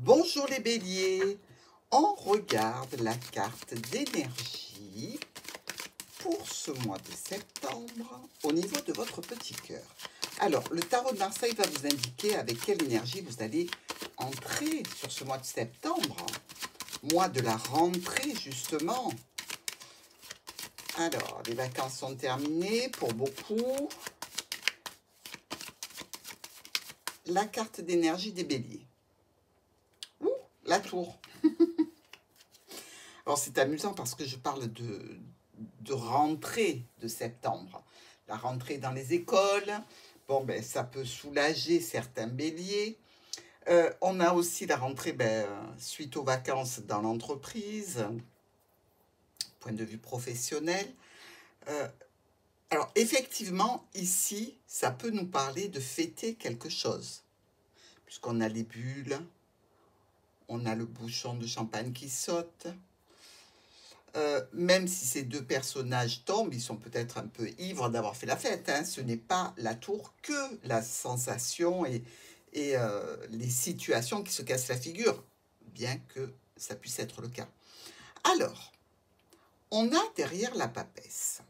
Bonjour les béliers, on regarde la carte d'énergie pour ce mois de septembre au niveau de votre petit cœur. Alors, le tarot de Marseille va vous indiquer avec quelle énergie vous allez entrer sur ce mois de septembre, mois de la rentrée justement. Alors, les vacances sont terminées pour beaucoup. La carte d'énergie des béliers. Ouh, la tour. Alors, c'est amusant parce que je parle de rentrée de septembre. La rentrée dans les écoles, bon, ben, ça peut soulager certains béliers. On a aussi la rentrée suite aux vacances dans l'entreprise, point de vue professionnel. Alors, effectivement, ici, ça peut nous parler de fêter quelque chose. Puisqu'on a les bulles, on a le bouchon de champagne qui saute. Même si ces deux personnages tombent, ils sont peut-être un peu ivres d'avoir fait la fête. Hein. Ce n'est pas la tour que la sensation et les situations qui se cassent la figure, bien que ça puisse être le cas. Alors, on a derrière la papesse.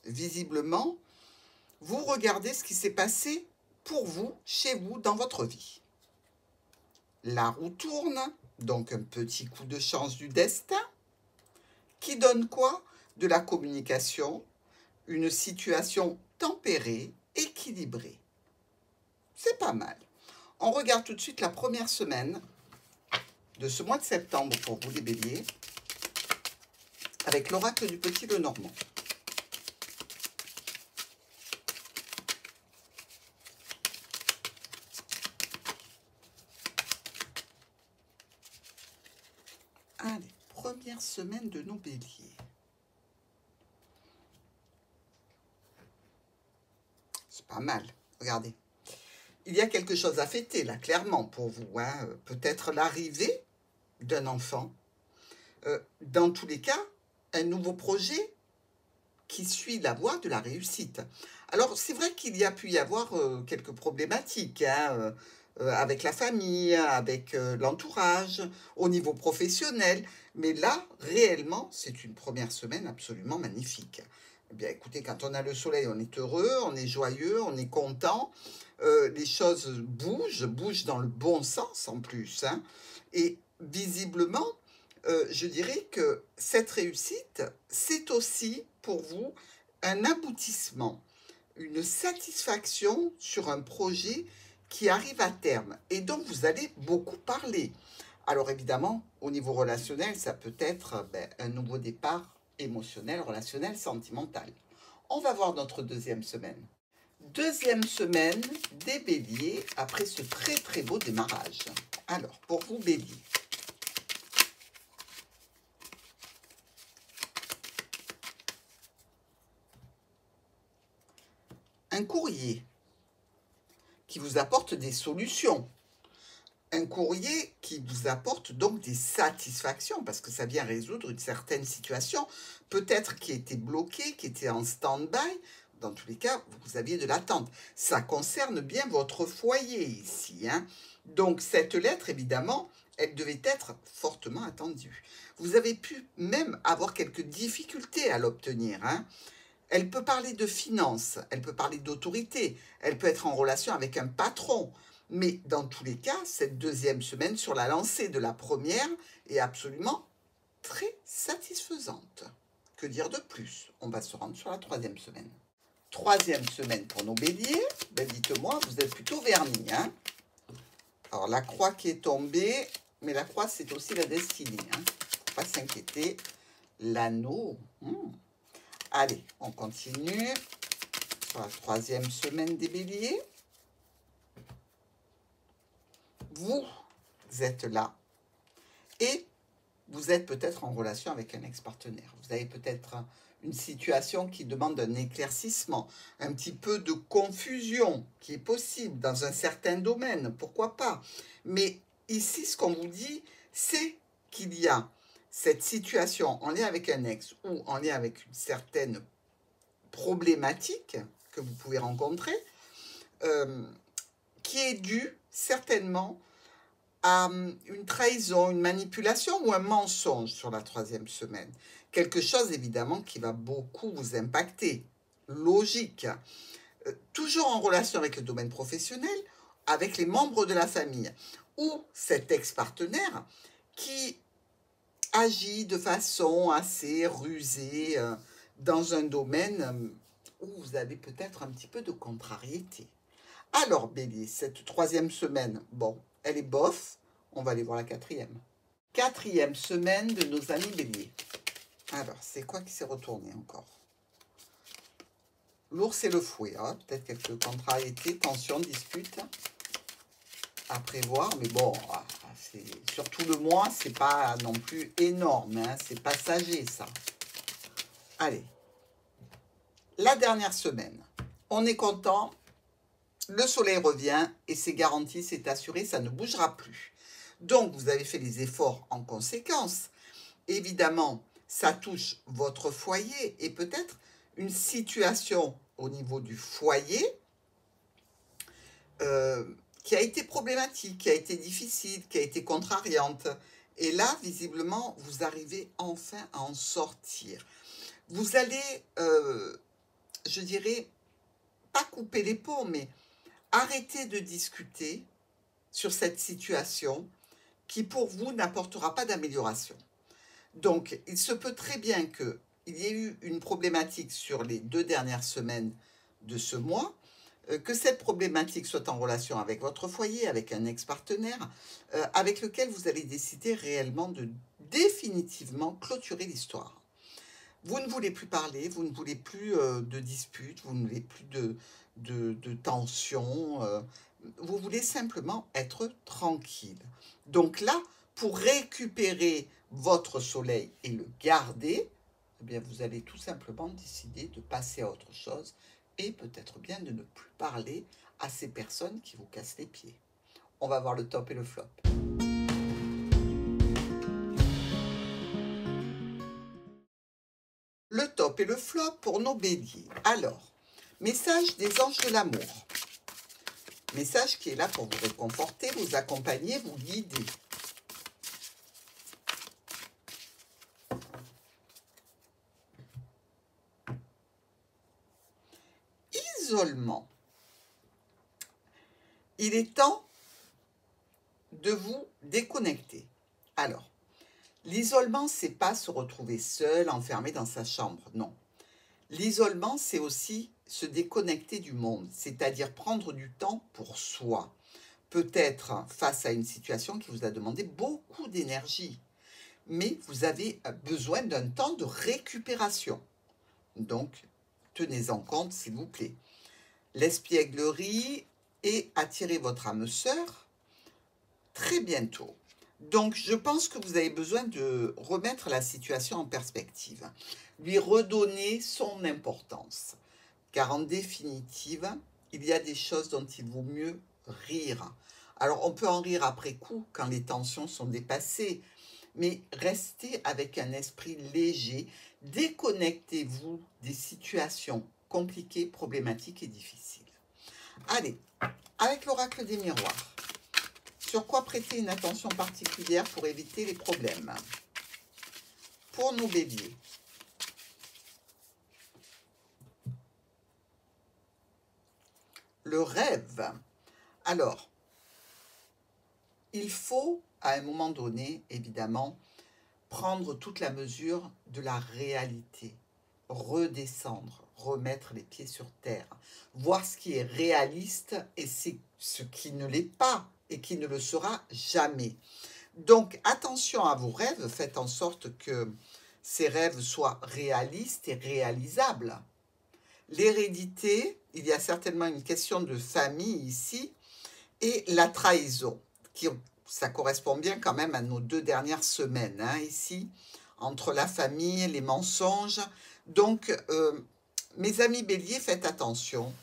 Visiblement, vous regardez ce qui s'est passé pour vous, chez vous, dans votre vie. La roue tourne, donc un petit coup de chance du destin, qui donne quoi? De la communication, une situation tempérée, équilibrée. C'est pas mal. On regarde tout de suite la première semaine de ce mois de septembre pour vous les béliers, avec l'oracle du Petit Lenormand. Allez, première semaine de nos béliers. C'est pas mal, regardez. Il y a quelque chose à fêter, là, clairement, pour vous. Hein. Peut-être l'arrivée d'un enfant. Dans tous les cas, un nouveau projet qui suit la voie de la réussite. Alors, c'est vrai qu'il y a pu y avoir quelques problématiques hein, avec la famille, avec l'entourage, au niveau professionnel. Mais là, réellement, c'est une première semaine absolument magnifique. Eh bien, écoutez, quand on a le soleil, on est heureux, on est joyeux, on est content. Les choses bougent dans le bon sens en plus. Hein. Et visiblement, je dirais que cette réussite, c'est aussi pour vous un aboutissement, une satisfaction sur un projet qui arrive à terme et dont vous allez beaucoup parler. Alors évidemment, au niveau relationnel, ça peut être un nouveau départ émotionnel, relationnel, sentimental. On va voir notre deuxième semaine. Deuxième semaine des béliers après ce très très beau démarrage. Alors, pour vous béliers, un courrier qui vous apporte des solutions. Un courrier qui vous apporte donc des satisfactions parce que ça vient résoudre une certaine situation, peut-être qui était bloquée, qui était en stand-by. Dans tous les cas, vous aviez de l'attente. Ça concerne bien votre foyer ici. Hein. Donc cette lettre, évidemment, elle devait être fortement attendue. Vous avez pu même avoir quelques difficultés à l'obtenir. Hein. Elle peut parler de finances, elle peut parler d'autorité, elle peut être en relation avec un patron. Mais dans tous les cas, cette deuxième semaine sur la lancée de la première est absolument très satisfaisante. Que dire de plus? On va se rendre sur la troisième semaine. Troisième semaine pour nos béliers. Ben dites-moi, vous êtes plutôt vernis. Hein. Alors la croix qui est tombée, mais la croix c'est aussi la destinée. Hein. Faut pas s'inquiéter. L'anneau. Allez, on continue sur la troisième semaine des béliers. Vous êtes là et vous êtes peut-être en relation avec un ex-partenaire. Vous avez peut-être une situation qui demande un éclaircissement, un petit peu de confusion qui est possible dans un certain domaine, pourquoi pas. Mais ici, ce qu'on vous dit, c'est qu'il y a cette situation en lien avec un ex ou en lien avec une certaine problématique que vous pouvez rencontrer, qui est due certainement à une trahison, une manipulation ou un mensonge sur la 3e semaine. Quelque chose, évidemment, qui va beaucoup vous impacter. Logique. Toujours en relation avec le domaine professionnel, avec les membres de la famille ou cet ex-partenaire qui agit de façon assez rusée dans un domaine où vous avez peut-être un petit peu de contrariété. Alors, Bélier, cette 3e semaine, bon, elle est bof. On va aller voir la 4e. 4e semaine de nos amis Bélier. Alors, c'est quoi qui s'est retourné encore? L'ours et le fouet. Hein, peut-être quelques contrariétés, tensions, disputes à prévoir. Mais bon, surtout le mois, c'est pas non plus énorme. Hein, c'est passager, ça. Allez. La dernière semaine. On est content. Le soleil revient et c'est garanti, c'est assuré, ça ne bougera plus. Donc, vous avez fait les efforts en conséquence. Évidemment, ça touche votre foyer et peut-être une situation au niveau du foyer qui a été problématique, qui a été difficile, qui a été contrariante. Et là, visiblement, vous arrivez enfin à en sortir. Vous allez, je dirais, pas couper les ponts, mais arrêter de discuter sur cette situation qui, pour vous, n'apportera pas d'amélioration. Donc, il se peut très bien qu'il y ait eu une problématique sur les 2 dernières semaines de ce mois, que cette problématique soit en relation avec votre foyer, avec un ex-partenaire, avec lequel vous allez décider réellement de définitivement clôturer l'histoire. Vous ne voulez plus parler, vous ne voulez plus de disputes, vous ne voulez plus de tensions, vous voulez simplement être tranquille. Donc là, pour récupérer votre soleil et le garder, eh bien vous allez tout simplement décider de passer à autre chose et peut-être bien de ne plus parler à ces personnes qui vous cassent les pieds. On va voir le top et le flop. Le top et le flop pour nos béliers. Alors, message des anges de l'amour. Message qui est là pour vous réconforter, vous accompagner, vous guider. Isolement. Il est temps de vous déconnecter. Alors, l'isolement, c'est pas se retrouver seul, enfermé dans sa chambre, non. L'isolement, c'est aussi se déconnecter du monde, c'est-à-dire prendre du temps pour soi. Peut-être face à une situation qui vous a demandé beaucoup d'énergie, mais vous avez besoin d'un temps de récupération. Donc, tenez-en compte, s'il vous plaît. L'espièglerie et attirer votre âme sœur très bientôt. Donc, je pense que vous avez besoin de remettre la situation en perspective, lui redonner son importance. Car en définitive, il y a des choses dont il vaut mieux rire. Alors, on peut en rire après coup quand les tensions sont dépassées, mais restez avec un esprit léger, déconnectez-vous des situations compliquées, problématiques et difficiles. Allez, avec l'oracle des miroirs, sur quoi prêter une attention particulière pour éviter les problèmes? Pour nos béliers, le rêve. Alors, il faut, à un moment donné, évidemment, prendre toute la mesure de la réalité, redescendre, remettre les pieds sur terre, voir ce qui est réaliste et ce qui ne l'est pas et qui ne le sera jamais. Donc, attention à vos rêves, faites en sorte que ces rêves soient réalistes et réalisables. L'hérédité, il y a certainement une question de famille ici, et la trahison, ça correspond bien quand même à nos 2 dernières semaines, hein, ici, entre la famille, les mensonges. Donc, mes amis béliers, faites attention.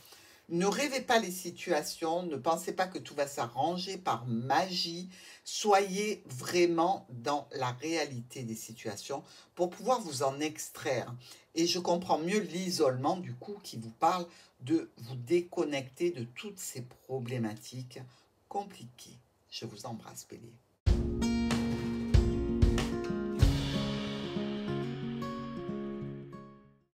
Ne rêvez pas les situations, ne pensez pas que tout va s'arranger par magie. Soyez vraiment dans la réalité des situations pour pouvoir vous en extraire. Et je comprends mieux l'isolement, du coup, qui vous parle de vous déconnecter de toutes ces problématiques compliquées. Je vous embrasse, Bélier.